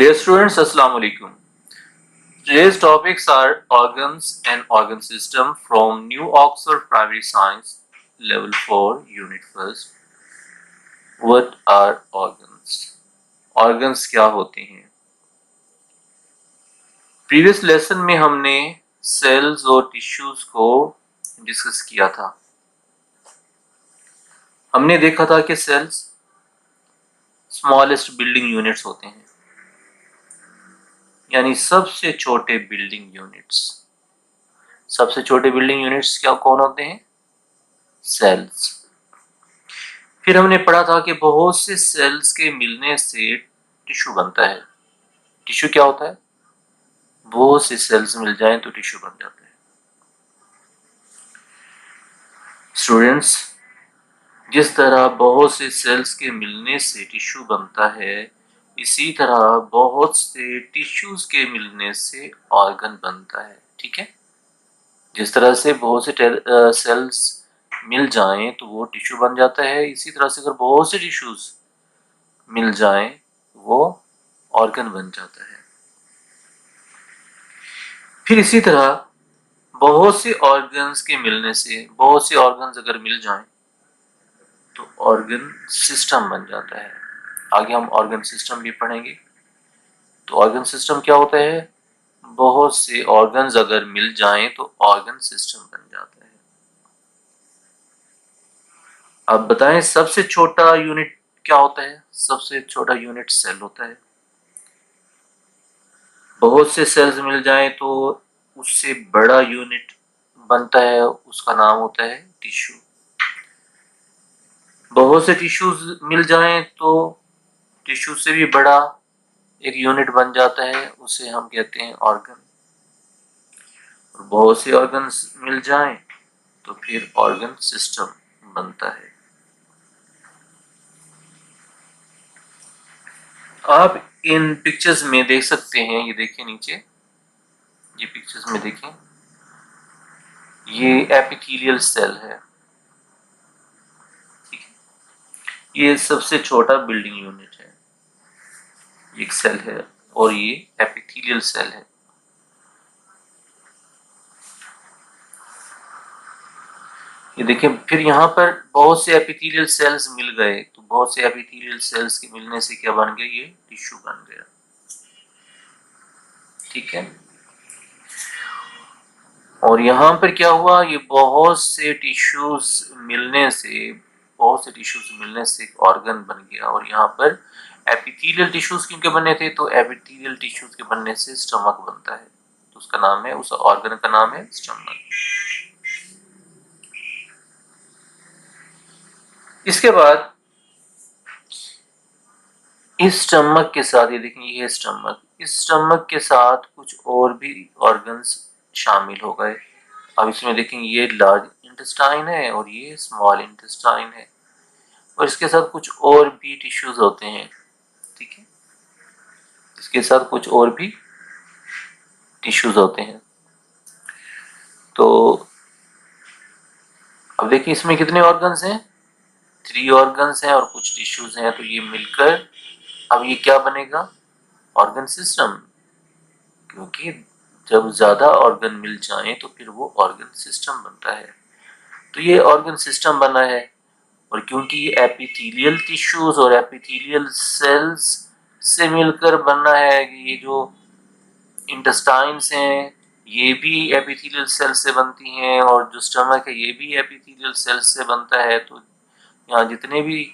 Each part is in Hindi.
Dear students, Assalamu alaikum. Today's topics are organs and organ system from New Oxford Primary Science Level 4 Unit 1st. What are organs? Organs क्या होते हैं? प्रीवियस लेसन में हमने सेल्स और टिश्यूज को डिस्कस किया था। हमने देखा था कि सेल्स स्मॉलेस्ट बिल्डिंग यूनिट्स होते हैं, यानी सबसे छोटे बिल्डिंग यूनिट्स। सबसे छोटे बिल्डिंग यूनिट्स क्या कौन होते हैं? सेल्स। फिर हमने पढ़ा था कि बहुत से सेल्स के मिलने से टिश्यू बनता है। टिश्यू क्या होता है? बहुत से सेल्स मिल जाएं तो टिश्यू बन जाता है। स्टूडेंट्स, जिस तरह बहुत से सेल्स के मिलने से टिश्यू बनता है, इसी तरह बहुत से टिश्यूज के मिलने से ऑर्गन बनता है। ठीक है, जिस तरह से बहुत से सेल्स मिल जाएं तो वो टिश्यू बन जाता है, इसी तरह से अगर बहुत से टिश्यूज मिल जाएं वो ऑर्गन बन जाता है। फिर इसी तरह बहुत से ऑर्गन्स के मिलने से, बहुत से ऑर्गन्स अगर मिल जाएं तो ऑर्गन सिस्टम बन जाता है। आगे हम ऑर्गन सिस्टम भी पढ़ेंगे। तो ऑर्गन सिस्टम क्या होता है? बहुत से ऑर्गन्स अगर मिल जाएं तो ऑर्गन सिस्टम बन जाता है। अब बताएं सबसे छोटा यूनिट क्या होता है? सबसे छोटा यूनिट सेल होता है। बहुत से सेल्स मिल जाएं तो उससे बड़ा यूनिट बनता है, उसका नाम होता है टिश्यू। बहुत से टिश्यूज मिल जाएं तो टिश्यू से भी बड़ा एक यूनिट बन जाता है, उसे हम कहते हैं ऑर्गन। और बहुत से ऑर्गन्स मिल जाएं तो फिर ऑर्गन सिस्टम बनता है। आप इन पिक्चर्स में देख सकते हैं, ये देखिए नीचे, ये पिक्चर्स में देखें, ये एपिथेलियल सेल है। ये सबसे छोटा बिल्डिंग यूनिट है, एक सेल है, और ये एपिथेलियल सेल है। ये देखिए, फिर यहाँ पर बहुत से एपिथेलियल सेल्स मिल गए, तो बहुत से एपिथेलियल सेल्स के मिलने से क्या बन गया? ये टिश्यू बन गया। ठीक है, और यहाँ पर क्या हुआ? ये बहुत से टिश्यूज मिलने से, बहुत से टिश्यूज मिलने से एक ऑर्गन बन गया। और यहाँ पर एपिथेलियल टिश्यूज क्योंकि बने थे, तो एपिथेलियल टिश्यूज के बनने से स्टमक बनता है, तो उसका नाम है, उस ऑर्गन का नाम है स्टमक। इसके बाद इस स्टमक के साथ, ये देखिए, ये स्टमक, इस स्टमक के साथ कुछ और भी ऑर्गन्स शामिल हो गए। अब इसमें देखेंगे, ये लार्ज इंटेस्टाइन है और ये स्मॉल इंटेस्टाइन है, और इसके साथ कुछ और भी टिश्यूज होते हैं। ठीक है, इसके साथ कुछ और भी टिश्यूज होते हैं। तो अब देखिए, इसमें कितने ऑर्गन्स हैं? 3 ऑर्गन्स हैं और कुछ टिश्यूज हैं, तो ये मिलकर अब ये क्या बनेगा? Organ system. क्योंकि जब ज्यादा ऑर्गन मिल जाएं तो फिर वो ऑर्गन सिस्टम बनता है। तो ये ऑर्गन सिस्टम बना है, और क्योंकि ये एपिथेलियल टिश्यूज और एपिथेलियल सेल्स से मिलकर बना है, ये जो इंटेस्टाइन्स हैं ये भी एपिथेलियल सेल से बनती हैं, और जो स्टमक है ये भी एपिथेलियल सेल से बनता है। तो यहाँ जितने भी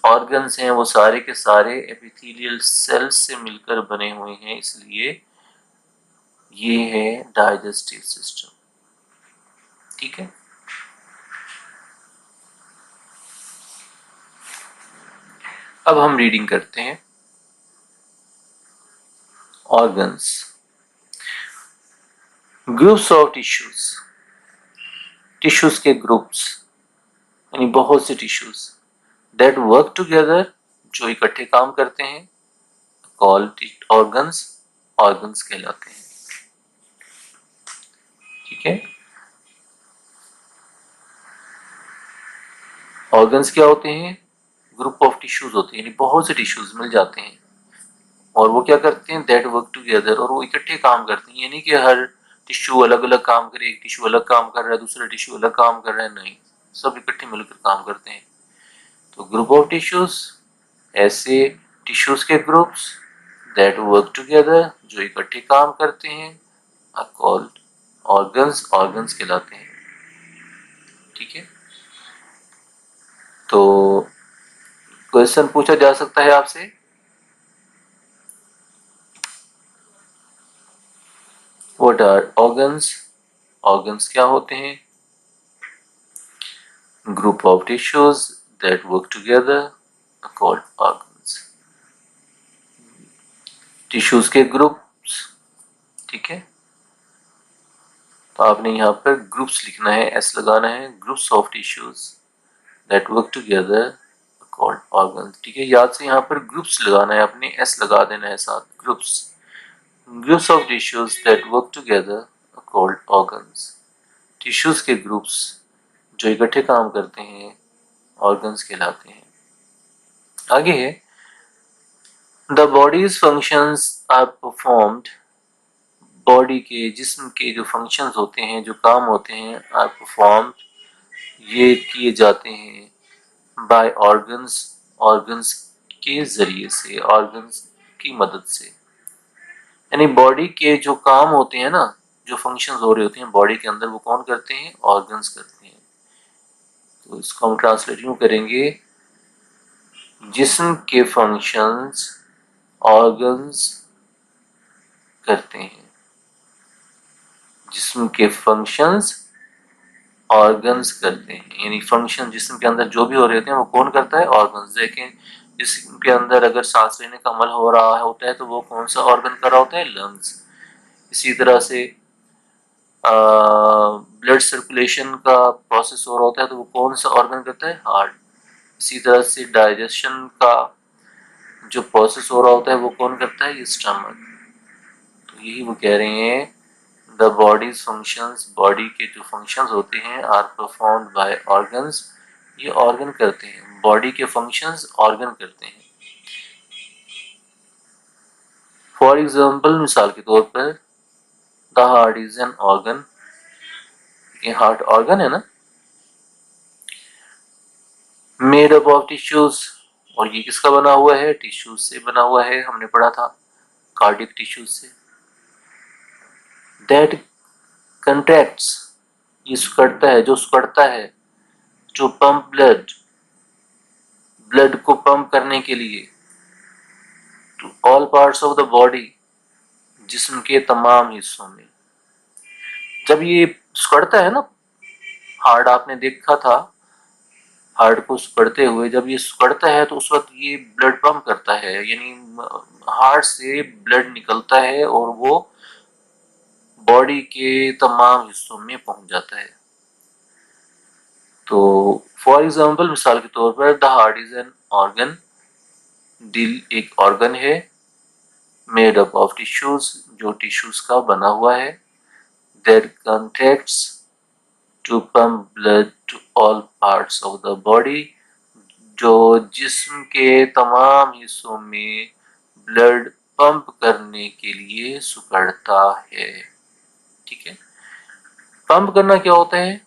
ऑर्गन्स हैं वो सारे के सारे एपिथेलियल सेल्स से मिलकर बने हुए हैं, इसलिए ये है डाइजेस्टिव सिस्टम। ठीक है, अब हम रीडिंग करते हैं। Organs, groups of tissues, tissues के ग्रुप्स, यानी बहुत से टिश्यूज दैट वर्क टुगेदर, जो इकट्ठे काम करते हैं, कॉल्ड ऑर्गन्स, ऑर्गन्स कहलाते हैं। ठीक है, ऑर्गन्स क्या होते हैं? ग्रुप ऑफ टिश्यूज होते हैं, यानी बहुत से टिश्यूज मिल जाते हैं और वो क्या करते हैं, दैट वर्क टुगेदर, और वो इकट्ठे काम करते हैं। यानी कि हर टिश्यू अलग अलग काम करे, एक टिश्यू अलग काम कर रहा है, दूसरा टिश्यू अलग काम कर रहा है, नहीं, सब इकट्ठे मिलकर काम करते हैं। तो ग्रुप ऑफ टिश्यूज, ऐसे टिश्यूज के ग्रुप्स दैट वर्क टुगेदर, जो इकट्ठे काम करते हैं, आर कॉल्ड ऑर्गन्स, ऑर्गन्स कहलाते हैं। ठीक है, तो क्वेश्चन पूछा जा सकता है आपसे, व्हाट आर ऑर्गन्स, ऑर्गन्स क्या होते हैं? Group of tissues that work together are called organs, tissues के ग्रुप्स। ठीक है, तो आपने यहाँ पर ग्रुप्स लिखना है, एस लगाना है, groups of tissues that work together called organs. ठीक है, याद से यहाँ पर ग्रुप्स लगाना है, आपने एस लगा देना है साथ, groups, groups of tissues that work together called organs, tissues के ग्रुप्स जो इकट्ठे काम करते हैं ऑर्गन्स कहलाते हैं। आगे है, the bodies functions are performed, body के, जिस्म के जो फंक्शंस होते हैं, जो काम होते हैं, आर परफॉर्म्ड, ये किए जाते हैं बाय ऑर्गन्स, ऑर्गन्स के जरिए से, ऑर्गन्स की मदद से। यानी बॉडी के जो काम होते हैं ना, जो फंक्शंस हो रहे होते हैं बॉडी के अंदर, वो कौन करते हैं? ऑर्गन्स करते हैं। तो इसको हम ट्रांसलेट यूं करेंगे, जिस्म के फंक्शंस ऑर्गन्स करते हैं, जिस्म के फंक्शंस ऑर्गन्स करते हैं। यानी फंक्शन जिस्म के अंदर जो भी हो रहे होते हैं वो कौन करता है? ऑर्गन्स। देखें, जिस्म के अंदर अगर सांस लेने का अमल हो रहा होता है तो वो कौन सा ऑर्गन कर रहा होता है? लंग्स। इसी तरह से ब्लड सर्कुलेशन का प्रोसेस हो रहा होता है तो वो कौन सा ऑर्गन करता है? हार्ट। इसी तरह से डाइजेशन का जो प्रोसेस हो रहा होता है वो कौन करता है? ये स्टमक। तो यही वो कह रहे हैं, द बॉडीज फंक्शंस, बॉडी के जो फंक्शंस होते हैं, आर परफॉर्म्ड बाय ऑर्गन्स, ये ऑर्गन करते हैं, बॉडी के फंक्शंस ऑर्गन करते हैं। फॉर एग्जाम्पल, मिसाल के तौर पर, the heart is an organ, ये हार्ट ऑर्गन है ना, मेड अप ऑफ टिश्यूज, और ये किसका बना हुआ है? टिश्यूज से बना हुआ है, हमने पढ़ा था कार्डियक टिश्यूज से। दैट कंट्रैक्ट्स, ये सिकुड़ता है, जो सिकुड़ता है, जो पंप ब्लड, ब्लड को पंप करने के लिए, to all parts of the body, जिस्म के तमाम हिस्सों में। जब ये सिकुड़ता है ना, हार्ट आपने देखा था, हार्ट को सिकुड़ते हुए, जब ये सिकुड़ता है तो उस वक्त ये ब्लड पंप करता है, यानी हार्ट से ब्लड निकलता है और वो बॉडी के तमाम हिस्सों में पहुंच जाता है। तो फॉर एग्जाम्पल, मिसाल के तौर पर, the heart is an organ, दिल एक ऑर्गन है, मेड अप ऑफ टिश्यूज, जो टिश्यूज का बना हुआ है, that contracts to pump blood to all parts of the body, जो जिस्म के तमाम हिस्सों में ब्लड पंप करने के लिए सिकुड़ता है। ठीक है, पंप करना क्या होता है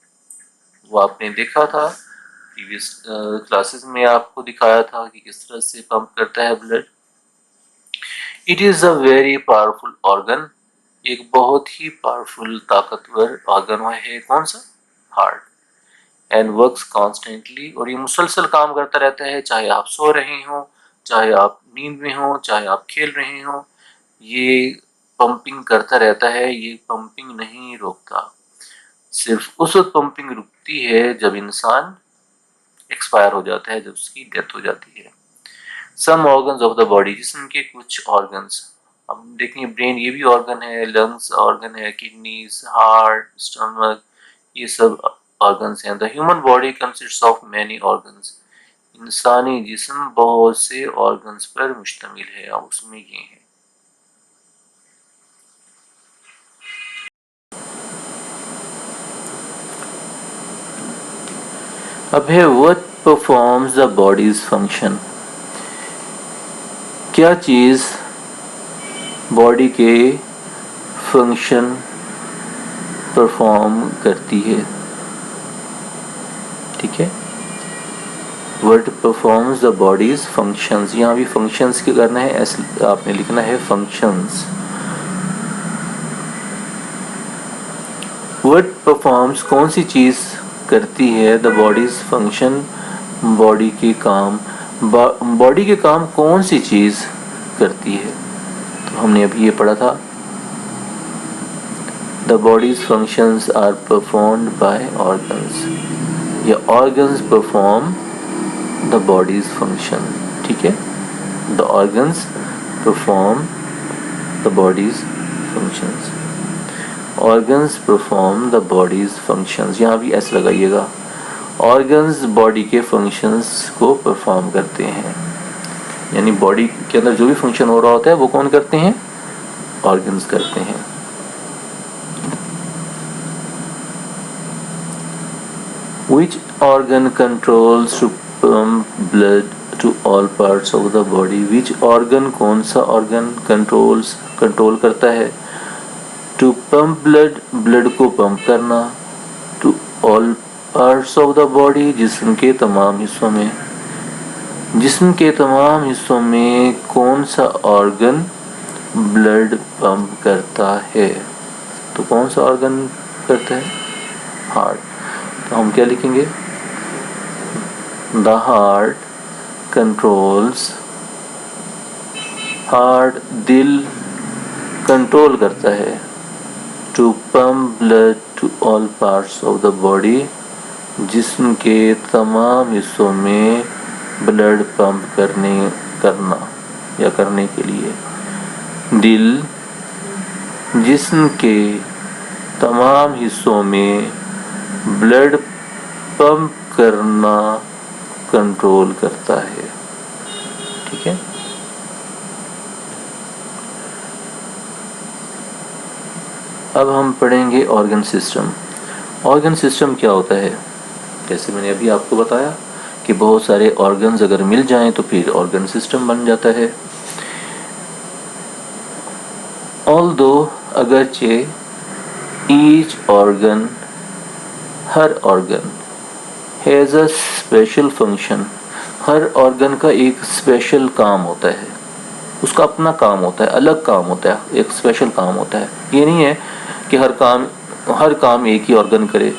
वो आपने देखा था प्रीवियस क्लासेस में, आपको दिखाया था कि किस तरह से पंप करता है blood. It is a very powerful organ, एक बहुत ही पावरफुल ताकतवर ऑर्गन है, कौन सा? हार्ट। एंड वर्क्स कॉन्स्टेंटली, और ये मुसलसल काम करता रहता है, चाहे आप सो रहे हो, चाहे आप नींद में हो, चाहे आप खेल रहे हो, ये पंपिंग करता रहता है, ये पंपिंग नहीं रोकता। सिर्फ उस वक्त पंपिंग रुकती है जब इंसान एक्सपायर हो जाता है, जब उसकी डेथ हो जाती है। Some organs of the body, जिसम के कुछ ऑर्गन्स, अब देखेंगे ब्रेन ये भी ऑर्गन है, लंग्स ऑर्गन है, किडनीज, हार्ट, स्टमक, ये सब ऑर्गन्स हैं। The human body consists of many organs, इंसानी जिस्म बहुत से ऑर्गन्स पर मुश्तमिल है, अब उसमें ये है। अब है, what performs the body's function, क्या चीज बॉडी के फंक्शन परफॉर्म करती है। ठीक है, what performs the bodies functions, यहाँ भी फंक्शंस की करना है, ऐसे आपने लिखना है फंक्शंस। व्हाट परफॉर्म्स कौन सी चीज़ करती है, द बॉडीज फंक्शन बॉडी के काम, बॉडी के काम कौन सी चीज़ करती है। तो हमने अभी ये पढ़ा था, the bodies functions are performed by organs, या organs perform the body's function. ठीक है, the organs perform the bodies functions, organs perform the bodies functions, यहाँ भी ऐसे लगाइएगा, ऑर्गन्स बॉडी के फंक्शंस को परफॉर्म करते हैं, यानी बॉडी के अंदर जो भी फंक्शन हो रहा होता है वो कौन करते हैं, ऑर्गन्स करते हैं। Which organ controls to pump blood to all parts of the body? Which organ, कौन सा organ controls, कंट्रोल करता है, to pump blood, blood को पंप करना, to all parts of the body, जिस्म के तमाम हिस्सों में, जिस्म के तमाम हिस्सों में कौन सा ऑर्गन ब्लड पंप करता है, तो कौन सा ऑर्गन करता है, हार्ट। तो हम क्या लिखेंगे, द हार्ट कंट्रोल्स, हार्ट दिल कंट्रोल करता है, to pump blood to all parts of the body, जिस्म के तमाम हिस्सों में ब्लड पंप करना या करने के लिए, दिल जिस्म के तमाम हिस्सों में ब्लड पंप करना कंट्रोल करता है। ठीक है, अब हम पढ़ेंगे ऑर्गन सिस्टम। ऑर्गन सिस्टम क्या होता है, जैसे मैंने अभी आपको बताया कि बहुत सारे ऑर्गन्स अगर मिल जाएं तो फिर ऑर्गन सिस्टम बन जाता है। ऑल्दो, अगरचे, each organ, her organ, has a special function, her organ का एक स्पेशल काम होता है, उसका अपना काम होता है, अलग काम होता है, एक स्पेशल काम होता है। ये नहीं है कि हर काम एक ही ऑर्गन करे।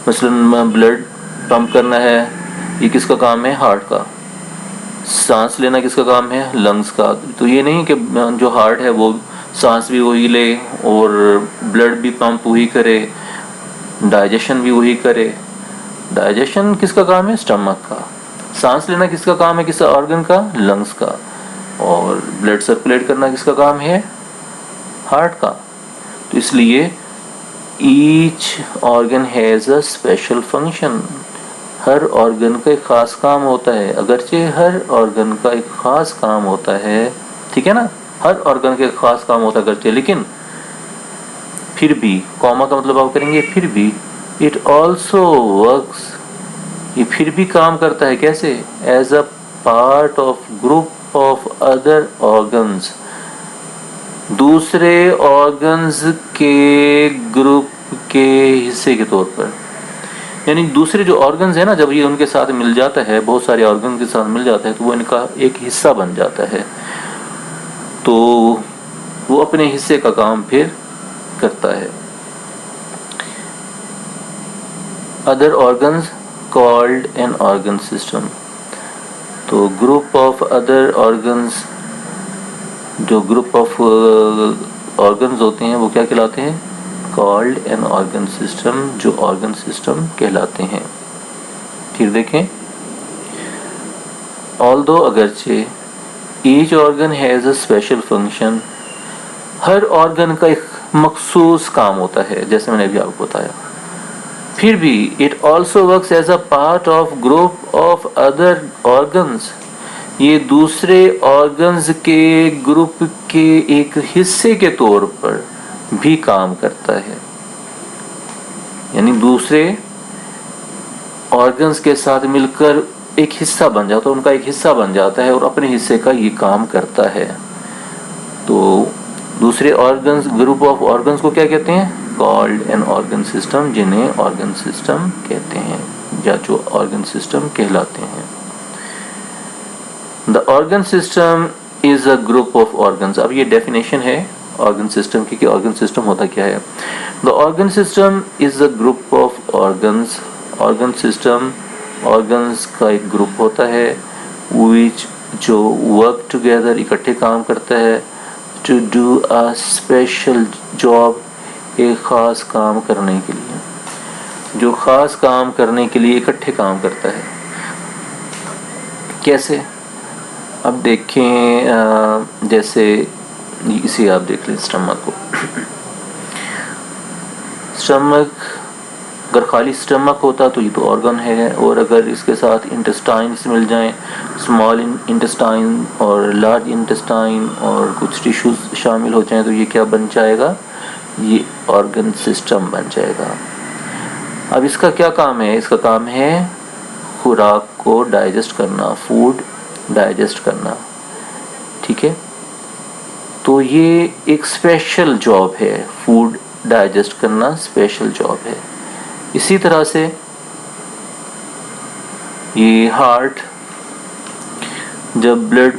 मसलन ब्लड पंप करना है, ये किसका काम है, हार्ट का। सांस लेना किसका काम है, लंग्स का। तो ये नहीं कि जो हार्ट है वो सांस भी वही ले और ब्लड भी पंप वही करे, डाइजेशन भी वही करे। डाइजेशन किसका काम है, स्टमक का। सांस लेना किसका काम है, किस ऑर्गन का, लंग्स का। और ब्लड सर्कुलेट करना किसका काम है, हार्ट का। तो इसलिए each organ has a special function, her organ का एक खास काम होता है। अगरचे हर ऑर्गन का एक खास काम होता है, ठीक है ना, हर ऑर्गन का एक खास काम होता है अगरचे, लेकिन फिर भी, कॉमा का मतलब आप करेंगे फिर भी, इट ऑल्सो वर्क्स, ये फिर भी काम करता है, कैसे, as a part of group of other organs, दूसरे ऑर्गन्स के ग्रुप के हिस्से के तौर पर। यानी दूसरे जो ऑर्गन्स है ना, जब ये उनके साथ मिल जाता है, बहुत सारे ऑर्गन के साथ मिल जाता है, तो वो इनका एक हिस्सा बन जाता है, तो वो अपने हिस्से का काम फिर करता है। Other organs called an organ system, तो ग्रुप ऑफ अदर ऑर्गन्स, जो ग्रुप ऑफ ऑर्गन्स होते हैं वो क्या कहलाते हैं, कॉल्ड एन ऑर्गन सिस्टम, जो ऑर्गन सिस्टम कहलाते हैं। फिर देखें, ऑल्दो, अगरचे, each organ has a special function, her organ का एक मखसूस काम होता है, जैसे मैंने अभी आपको बताया। फिर भी it also works as a part of group of other organs, ये दूसरे ऑर्गन्स के ग्रुप के एक हिस्से के तौर पर भी काम करता है। यानी दूसरे ऑर्गन्स के साथ मिलकर एक हिस्सा बन जाता है, उनका एक हिस्सा बन जाता है और अपने हिस्से का ये काम करता है। तो दूसरे ऑर्गन्स, ग्रुप ऑफ ऑर्गन्स को क्या कहते हैं? कॉल्ड एन ऑर्गन सिस्टम, जिन्हें ऑर्गन सिस्टम कहते हैं या जो ऑर्गन सिस्टम कहलाते हैं। The organ system is a group of organs. अब ये डेफिनेशन है ऑर्गन सिस्टम की कि ऑर्गन सिस्टम होता क्या है। The organ system is a group of organs. Organ system organs का एक ग्रुप होता है विच जो वर्क टुगेदर, इकट्ठे काम करता है, to do a special job, एक ख़ास काम करने के लिए, जो ख़ास काम करने के लिए इकट्ठे काम करता है। कैसे? अब देखें, जैसे इसे आप देख लें स्टमक को। स्टमक, अगर खाली स्टमक होता तो ये तो ऑर्गन है, और अगर इसके साथ इंटेस्टाइन्स मिल जाएं, स्मॉल इंटेस्टाइन और लार्ज इंटेस्टाइन और कुछ टिश्यूज शामिल हो जाएं, तो ये क्या बन जाएगा? ये ऑर्गन सिस्टम बन जाएगा। अब इसका क्या काम है? इसका काम है खुराक को डाइजेस्ट करना, फूड डाइजेस्ट करना। ठीक है, तो ये एक स्पेशल जॉब है, फूड डाइजेस्ट करना स्पेशल जॉब है। इसी तरह से ये हार्ट जब ब्लड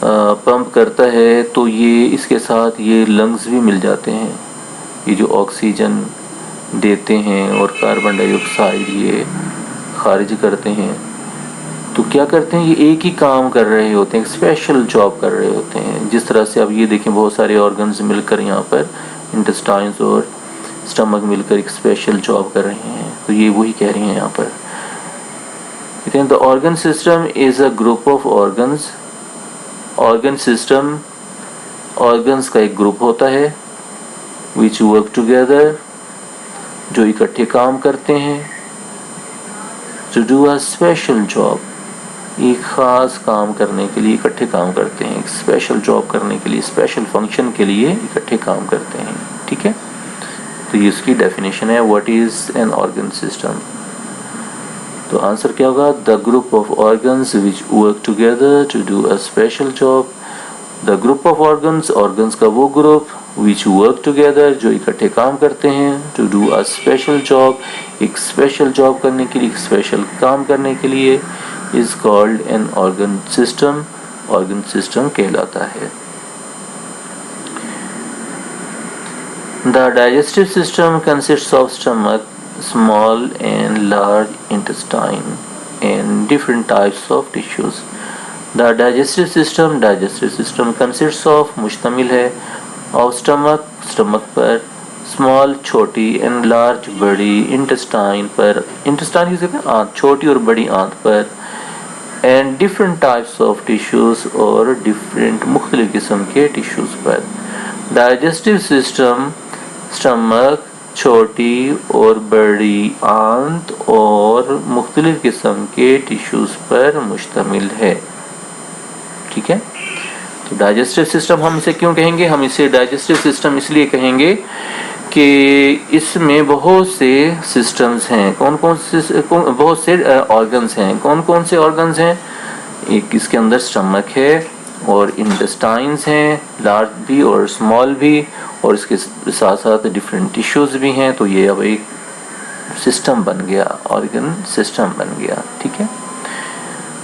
पंप करता है तो ये इसके साथ ये लंग्स भी मिल जाते हैं, ये जो ऑक्सीजन देते हैं और कार्बन डाइऑक्साइड ये खारिज करते हैं। तो क्या करते हैं? ये एक ही काम कर रहे होते हैं, स्पेशल जॉब कर रहे होते हैं। जिस तरह से अब ये देखें, बहुत सारे ऑर्गन्स मिलकर यहाँ पर, इंटेस्टाइन्स और स्टमक मिलकर एक स्पेशल जॉब कर रहे हैं, तो ये वही कह रही हैं यहाँ पर। कहते हैं the organ system is a group of organs. Organ system organs का एक ग्रुप होता है विच वर्क टुगेदर, जो इकट्ठे काम करते हैं, to do a special job, एक ख़ास काम करने के लिए इकट्ठे काम करते हैं, एक स्पेशल जॉब करने के लिए, स्पेशल फंक्शन के लिए इकट्ठे काम करते हैं। ठीक है, तो ये इसकी डेफिनेशन है what is an organ system. तो आंसर क्या होगा? The group of organs which work together to do a special job. The group of organs, organs का वो ग्रुप, विच वर्क टुगेदर, जो इकट्ठे काम करते हैं, to do a special job, एक स्पेशल जॉब करने के लिए, एक स्पेशल काम करने के लिए, is called an organ system, organ system कहलाता है। The digestive system consists of stomach, small and large intestine and different types of tissues. The digestive system consists of, मुश्तमिल है, of stomach, stomach पर, small छोटी and large बड़ी, intestine पर, intestine किसे कहते हैं? आंत, छोटी और बड़ी आंत पर, and different types of tissues और different मुख्तलिफ किस्म के tissues पर। Digestive system stomach, छोटी और बड़ी आंत और मुख्तलिफ किस्म के टिश्यूज़ पर मुश्तमिल है। ठीक है, तो डाइजेस्टिव सिस्टम हम इसे क्यों कहेंगे? हम इसे डाइजेस्टिव सिस्टम इसलिए कहेंगे कि इसमें बहुत से सिस्टम्स हैं। कौन कौन से? बहुत से ऑर्गन्स हैं। कौन कौन से ऑर्गन्स हैं? एक इसके अंदर स्टमक है और इंटेस्टाइन्स हैं, लार्ज भी और स्मॉल भी, और इसके साथ साथ डिफरेंट टिश्यूज़ भी हैं। तो ये अब एक सिस्टम बन गया, ऑर्गन सिस्टम बन गया। ठीक है,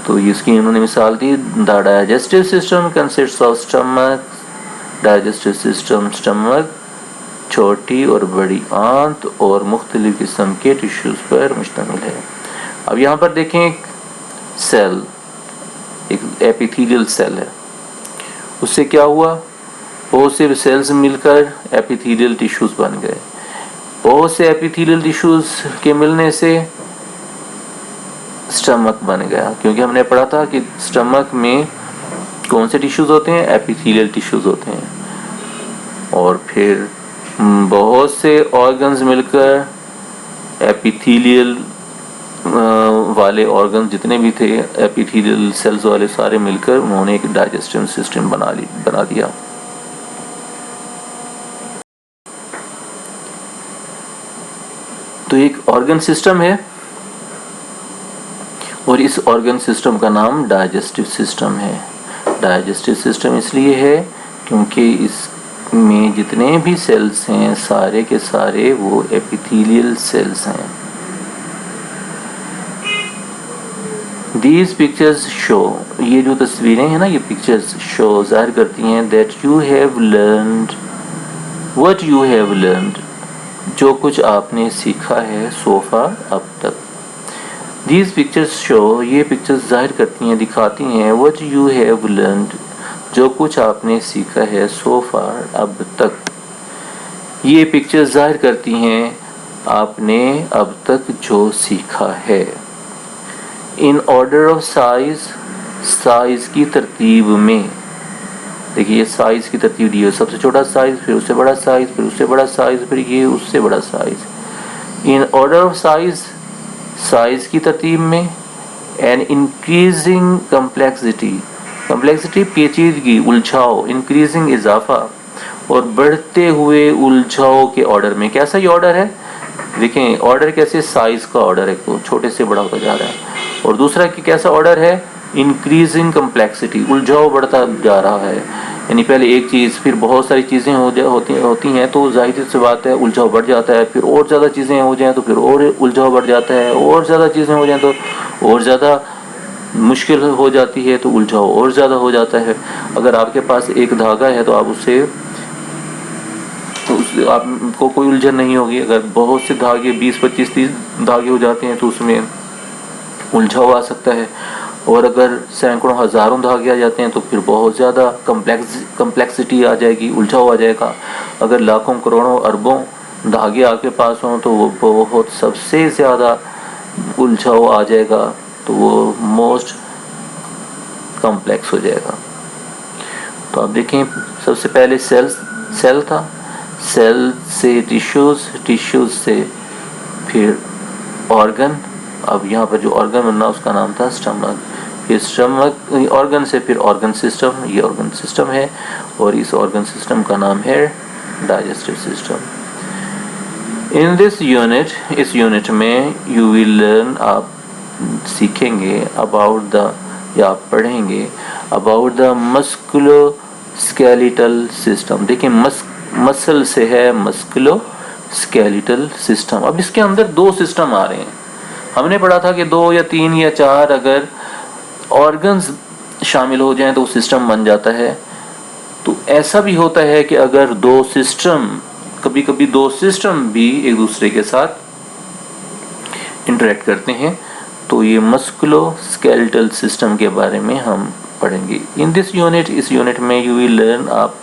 तो इसकी इन्होंने मिसाल दी, the digestive system consists of stomach, digestive system stomach, छोटी और बड़ी आंत और मुख्तलिफ किस्म के टिश्यूज़ पर मुश्तमिल है। अब यहाँ पर देखें, एक सेल, एक एपिथेलियल सेल है, उससे क्या हुआ? बहुत से सेल्स मिलकर एपिथेलियल टिश्यूज़ बन गए। बहुत से एपिथेलियल टिश्यूज़ के मिलने से स्टमक बन गया, क्योंकि हमने पढ़ा था कि स्टमक में कौन से टिश्यूज़ होते हैं? एपिथेलियल टिश्यूज़ होते हैं। और फिर बहुत से ऑर्गन्स मिलकर एपिथेलियल वाले ऑर्गन जितने भी थे, एपिथेलियल सेल्स वाले सारे मिलकर उन्होंने एक डाइजेस्टिव सिस्टम बना दिया। तो एक ऑर्गन सिस्टम है और इस ऑर्गन सिस्टम का नाम डाइजेस्टिव सिस्टम है। डाइजेस्टिव सिस्टम इसलिए है क्योंकि इसमें जितने भी सेल्स हैं सारे के सारे वो एपिथेलियल सेल्स हैं। These pictures show, ये जो तस्वीरें हैं ना, ये पिक्चर्स शो ज़ाहिर करती हैं that you have learned what you have learned, जो कुछ आपने सीखा है so far अब तक। These pictures show, ये पिक्चर्स ज़ाहिर करती हैं, दिखाती हैं what you have learned, जो कुछ आपने सीखा है so far अब तक। ये पिक्चर्स ज़ाहिर करती हैं आपने अब तक जो सीखा है। इन ऑर्डर ऑफ साइज, साइज की तरतीब में, देखिए ये साइज की तरतीब दी है, सबसे छोटा साइज, फिर उससे बड़ा साइज, फिर उससे बड़ा साइज, फिर ये उससे बड़ा size. In order of size, size की तरतीब में। एंड इंक्रीजिंग कम्प्लेक्सिटी, कम्प्लेक्सिटी पेचीदगी, उलझाव, इंक्रीजिंग इजाफा, और बढ़ते हुए उलझाव के ऑर्डर में। कैसा ये ऑर्डर है, देखें ऑर्डर कैसे, साइज का ऑर्डर है, तो छोटे से बड़ा होता जा रहा है। और दूसरा कि कैसा ऑर्डर है, इंक्रीजिंग कम्प्लेक्सिटी, उलझाव बढ़ता जा रहा है। यानी पहले एक चीज़, फिर बहुत सारी चीज़ें होती हैं, तो जाहिर सी बात है उलझाव बढ़ जाता है। फिर और ज़्यादा चीज़ें हो जाएं तो फिर और उलझाव बढ़ जाता है, और ज़्यादा चीज़ें हो जाएं तो और ज़्यादा मुश्किल हो जाती है, तो उलझाव और ज़्यादा हो जाता है। अगर आपके पास एक धागा है तो आप उससे, तो उससे आपको कोई उलझन नहीं होगी। अगर बहुत से धागे 20, 25, 30 धागे हो जाते हैं तो उसमें उलझाव आ सकता है। और अगर सैकड़ों हज़ारों धागे आ जाते हैं तो फिर बहुत ज़्यादा कम्प्लेक्सिटी आ जाएगी, उलझाव आ जाएगा। अगर लाखों करोड़ों अरबों धागे आपके पास हों तो वो बहुत सबसे ज़्यादा उलझाव आ जाएगा, तो वो मोस्ट कॉम्प्लेक्स हो जाएगा। तो आप देखें सबसे पहले सेल था, सेल से टिश्यूज़, टिश्यूज़ से फिर ऑर्गन। अब यहाँ पर जो ऑर्गन बनना उसका नाम था स्टमक, फिर स्टमक ऑर्गन से फिर ऑर्गन सिस्टम, ये ऑर्गन सिस्टम है, और इस ऑर्गन सिस्टम का नाम है digestive system. In this unit, इस यूनिट में यू विल लर्न, आप सीखेंगे अबाउट द, या आप पढ़ेंगे अबाउट द मस्कुलो स्केलेटल सिस्टम। देखिए मसल से है मस्कुलो स्केलेटल सिस्टम। अब इसके अंदर दो सिस्टम आ रहे हैं। हमने पढ़ा था कि 2 या 3 या 4 अगर ऑर्गन्स शामिल हो जाएं तो सिस्टम बन जाता है। तो ऐसा भी होता है कि अगर दो सिस्टम, कभी कभी दो सिस्टम भी एक दूसरे के साथ इंटरेक्ट करते हैं, तो ये मस्कुलो स्केलेटल सिस्टम के बारे में हम पढ़ेंगे। इन दिस यूनिट, इस यूनिट में यू विल लर्न, आप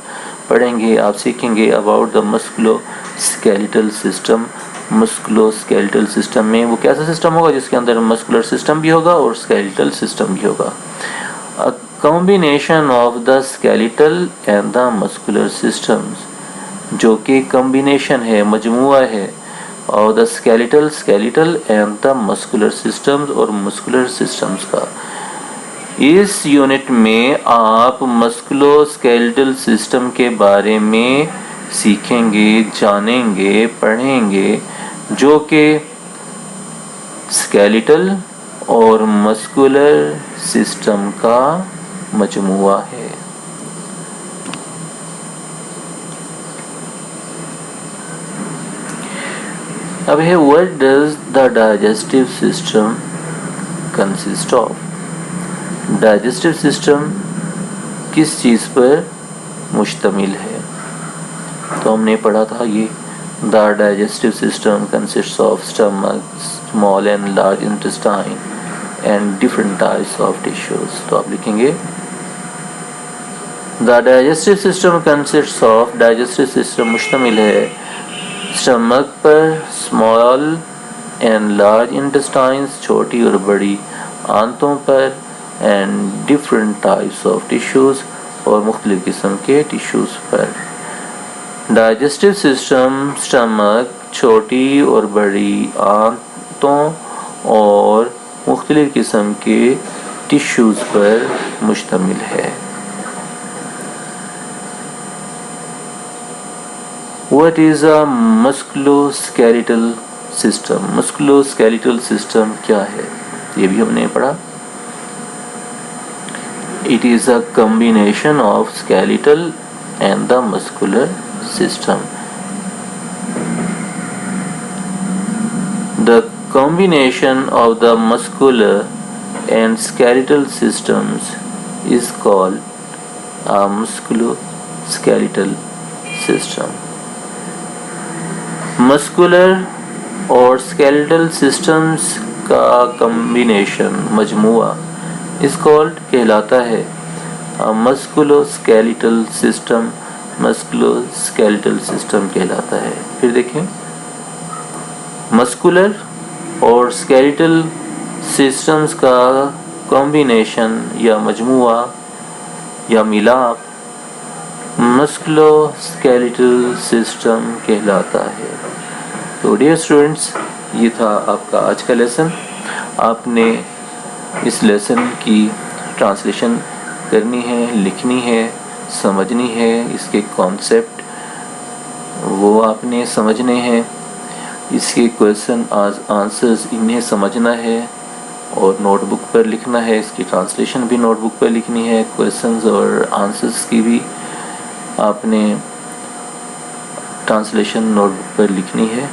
पढ़ेंगे, आप सीखेंगे about the मस्कुलो skeletal system. मस्कुलो skeletal system में वो कैसा सिस्टम होगा जिसके अंदर मस्कुलर सिस्टम भी होगा और स्केलेटल सिस्टम भी होगा। A combination of the skeletal and the muscular systems, जो कि कॉम्बिनेशन है, मजमुआ है, और the skeletal and the muscular systems, और मस्कुलर सिस्टम्स का। इस यूनिट में आप मस्कुलो स्केलेटल सिस्टम के बारे में सीखेंगे, जानेंगे, पढ़ेंगे, जो कि स्केलेटल और मस्कुलर सिस्टम का मजमुआ है। अब है what does the digestive system consist of. Digestive system किस चीज़ पर मुश्तमिल है। तो हमने पढ़ा था ये, the digestive system consist of stomach, small and large intestine and different types of tissues. तो आप लिखेंगे the digestive system consist of, digestive system मुश्तमिल है स्टमक पर, स्मॉल एंड लार्ज इंटेस्टाइन्स, छोटी और बड़ी आंतों पर, and different types of tissues, और मुख्तलिफ किस्म के टिश्यूज़ पर। डाइजेस्टिव सिस्टम स्टमक, छोटी और बड़ी आंतों और मुख्तलिफ किस्म के टिश्यूज़ पर मुश्तमिल है। What is a musculoskeletal system? Musculoskeletal system क्या है, ये भी हमने पढ़ा। It is a combination of skeletal and the muscular system. The combination of the muscular and skeletal systems is called a musculoskeletal system. Muscular और स्केलेटल सिस्टम्स का कम्बिनेशन मजमुआ इस कॉल्ड कहलाता है मस्कुलोस्केलेटल सिस्टम, मस्कुलोस्केलेटल सिस्टम कहलाता है। फिर देखें, मस्कुलर और स्केलेटल सिस्टम्स का कॉम्बिनेशन या मजमुआ या मिलाप मस्कुलोस्केलेटल सिस्टम कहलाता है। तो डियर स्टूडेंट्स, ये था आपका आज का लेसन। आपने इस लेसन की ट्रांसलेशन करनी है, लिखनी है, समझनी है, इसके कॉन्सेप्ट वो आपने समझने हैं, इसके क्वेश्चन आंसर्स इन्हें समझना है और नोटबुक पर लिखना है। इसकी ट्रांसलेशन भी नोटबुक पर लिखनी है, क्वेश्चंस और आंसर्स की भी आपने ट्रांसलेशन नोटबुक पर लिखनी है।